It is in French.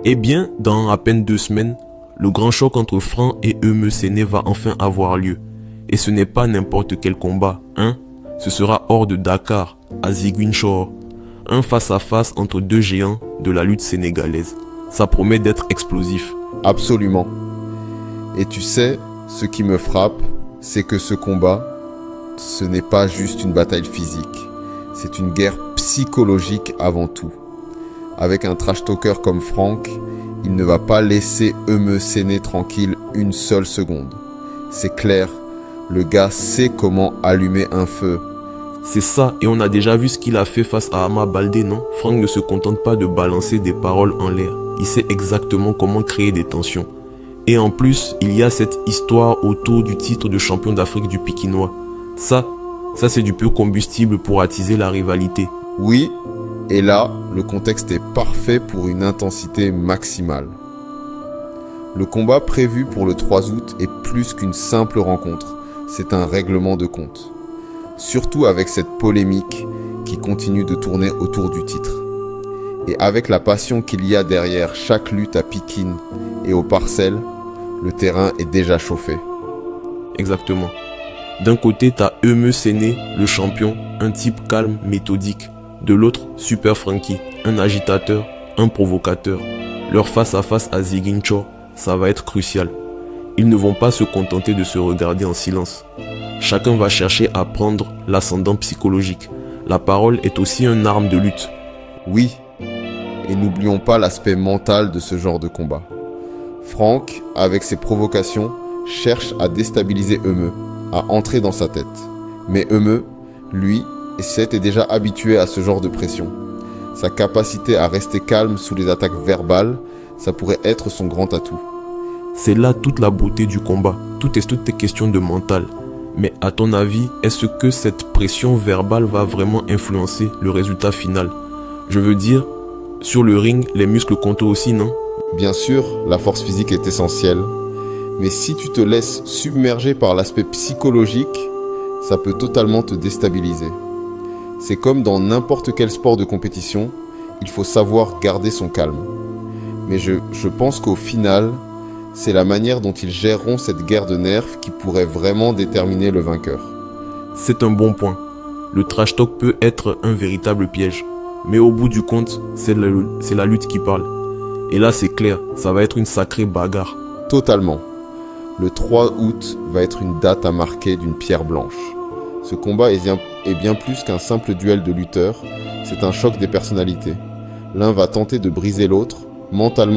Eh bien, dans à peine 2 semaines, le grand choc entre Franc et Eumeu Séné va enfin avoir lieu. Et ce n'est pas n'importe quel combat, hein. Ce sera hors de Dakar, à Ziguinchor. Un face-à-face entre deux géants de la lutte sénégalaise. Ça promet d'être explosif. Absolument. Et tu sais, ce qui me frappe, c'est que ce combat, ce n'est pas juste une bataille physique. C'est une guerre psychologique avant tout. Avec un trash talker comme Frank, il ne va pas laisser Eumeu Séné tranquille une seule seconde. C'est clair, le gars sait comment allumer un feu. C'est ça, et on a déjà vu ce qu'il a fait face à Ama Baldé, non? Frank ne se contente pas de balancer des paroles en l'air. Il sait exactement comment créer des tensions. Et en plus, il y a cette histoire autour du titre de champion d'Afrique du Pikinois. Ça c'est du pur combustible pour attiser la rivalité. Oui, et là, le contexte est parfait pour une intensité maximale. Le combat prévu pour le 3 août est plus qu'une simple rencontre, c'est un règlement de compte. Surtout avec cette polémique qui continue de tourner autour du titre. Et avec la passion qu'il y a derrière chaque lutte à Pikine et aux Parcelles, le terrain est déjà chauffé. Exactement. D'un côté, t'as Eumeu Séné, le champion, un type calme, méthodique. De l'autre, Super Frankie, un agitateur, un provocateur. Leur face-à-face à Ziguinchor, ça va être crucial. Ils ne vont pas se contenter de se regarder en silence. Chacun va chercher à prendre l'ascendant psychologique. La parole est aussi une arme de lutte. Oui, et n'oublions pas l'aspect mental de ce genre de combat. Frank, avec ses provocations, cherche à déstabiliser Eumeu, à entrer dans sa tête. Mais Eumeu, lui, s'était déjà habitué à ce genre de pression. Sa capacité à rester calme sous les attaques verbales, ça pourrait être son grand atout. C'est là toute la beauté du combat. Tout est question de mental. Mais à ton avis, est-ce que cette pression verbale va vraiment influencer le résultat final? Je veux dire, sur le ring, les muscles comptent aussi, non? Bien sûr, la force physique est essentielle, mais si tu te laisses submerger par l'aspect psychologique, ça peut totalement te déstabiliser. C'est comme dans n'importe quel sport de compétition, il faut savoir garder son calme. Mais je pense qu'au final, c'est la manière dont ils géreront cette guerre de nerfs qui pourrait vraiment déterminer le vainqueur. C'est un bon point. Le trash talk peut être un véritable piège. Mais au bout du compte, c'est la lutte qui parle. Et là, c'est clair, ça va être une sacrée bagarre. Totalement. Le 3 août va être une date à marquer d'une pierre blanche. Ce combat est bien plus qu'un simple duel de lutteurs, c'est un choc des personnalités. L'un va tenter de briser l'autre, mentalement